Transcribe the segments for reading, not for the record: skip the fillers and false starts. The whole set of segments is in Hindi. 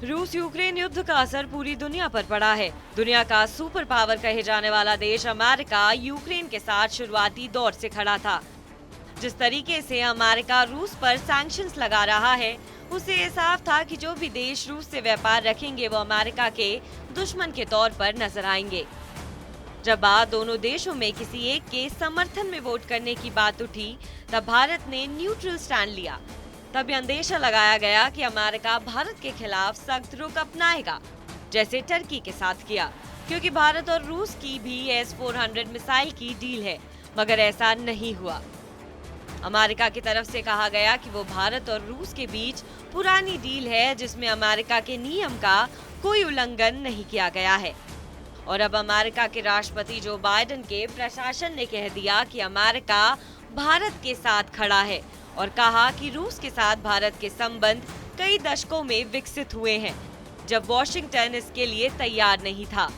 रूस यूक्रेन युद्ध का असर पूरी दुनिया पर पड़ा है। दुनिया का सुपर पावर कहे जाने वाला देश अमेरिका यूक्रेन के साथ शुरुआती दौर से खड़ा था। जिस तरीके से अमेरिका रूस पर सैंक्शंस लगा रहा है, उससे ये साफ था कि जो भी देश रूस से व्यापार रखेंगे वो अमेरिका के दुश्मन के तौर पर नजर आएंगे। जब बात दोनों देशों में किसी एक के समर्थन में वोट करने की बात उठी, तब भारत ने न्यूट्रल स्टैंड लिया। तब यह अंदेशा लगाया गया कि अमेरिका भारत के खिलाफ सख्त रुख अपनाएगा, जैसे टर्की के साथ किया, क्योंकि भारत और रूस की भी S-400 मिसाइल की डील है। मगर ऐसा नहीं हुआ। अमेरिका की तरफ से कहा गया कि वो भारत और रूस के बीच पुरानी डील है, जिसमें अमेरिका के नियम का कोई उल्लंघन नहीं किया गया है। और अब अमेरिका के राष्ट्रपति जो बाइडेन के प्रशासन ने कह दिया कि अमेरिका भारत के साथ खड़ा है और कहा कि रूस के साथ भारत के संबंध कई दशकों में विकसित हुए हैं, जब वॉशिंगटन इसके लिए तैयार नहीं था।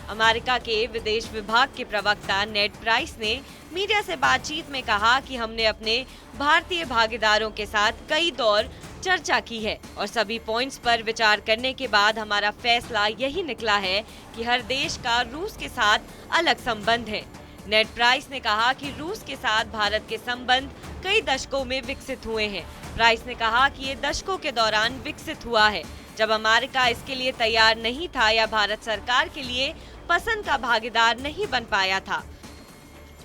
अमेरिका के विदेश विभाग के प्रवक्ता नेड प्राइस ने मीडिया से बातचीत में कहा कि हमने अपने भारतीय भागीदारों के साथ कई दौर चर्चा की है और सभी पॉइंट्स पर विचार करने के बाद हमारा फैसला यही निकला है कि हर देश का रूस के साथ अलग संबंध है। नेड प्राइस ने कहा कि रूस के साथ भारत के संबंध कई दशकों में विकसित हुए हैं। प्राइस ने कहा कि ये दशकों के दौरान विकसित हुआ है, जब अमेरिका इसके लिए तैयार नहीं था या भारत सरकार के लिए पसंद का भागीदार नहीं बन पाया था।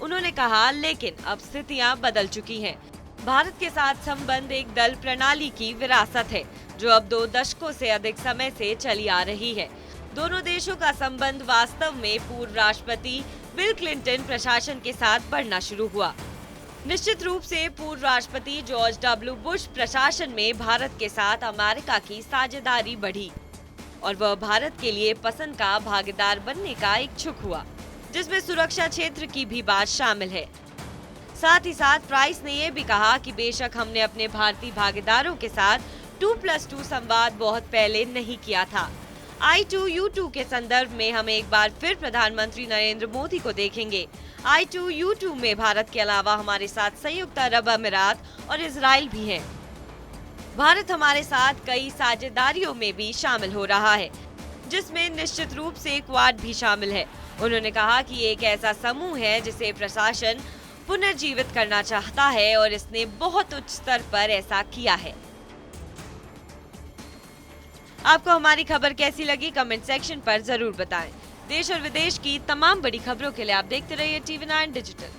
उन्होंने कहा, लेकिन अब स्थितियां बदल चुकी हैं। भारत के साथ संबंध एक दल प्रणाली की विरासत है, जो अब 2 दशकों से अधिक समय से चली आ रही है। दोनों देशों का संबंध वास्तव में पूर्व राष्ट्रपति बिल क्लिंटन प्रशासन के साथ बढ़ना शुरू हुआ। निश्चित रूप से पूर्व राष्ट्रपति जॉर्ज W. बुश प्रशासन में भारत के साथ अमेरिका की साझेदारी बढ़ी और वह भारत के लिए पसंद का भागीदार बनने का इच्छुक हुआ, जिसमें सुरक्षा क्षेत्र की भी बात शामिल है। साथ ही साथ प्राइस ने यह भी कहा कि बेशक हमने अपने भारतीय भागीदारों के साथ 2+2 संवाद बहुत पहले नहीं किया था। I2U2 के संदर्भ में हम एक बार फिर प्रधानमंत्री नरेंद्र मोदी को देखेंगे। I2U2 में भारत के अलावा हमारे साथ संयुक्त अरब अमीरात और इजराइल भी हैं। भारत हमारे साथ कई साझेदारियों में भी शामिल हो रहा है, जिसमें निश्चित रूप से क्वाड भी शामिल है। उन्होंने कहा कि एक ऐसा समूह है जिसे प्रशासन पुनर्जीवित करना चाहता है और इसने बहुत उच्च स्तर पर ऐसा किया है। आपको हमारी खबर कैसी लगी, कमेंट सेक्शन पर जरूर बताएं। देश और विदेश की तमाम बड़ी खबरों के लिए आप देखते रहिए TV9 डिजिटल।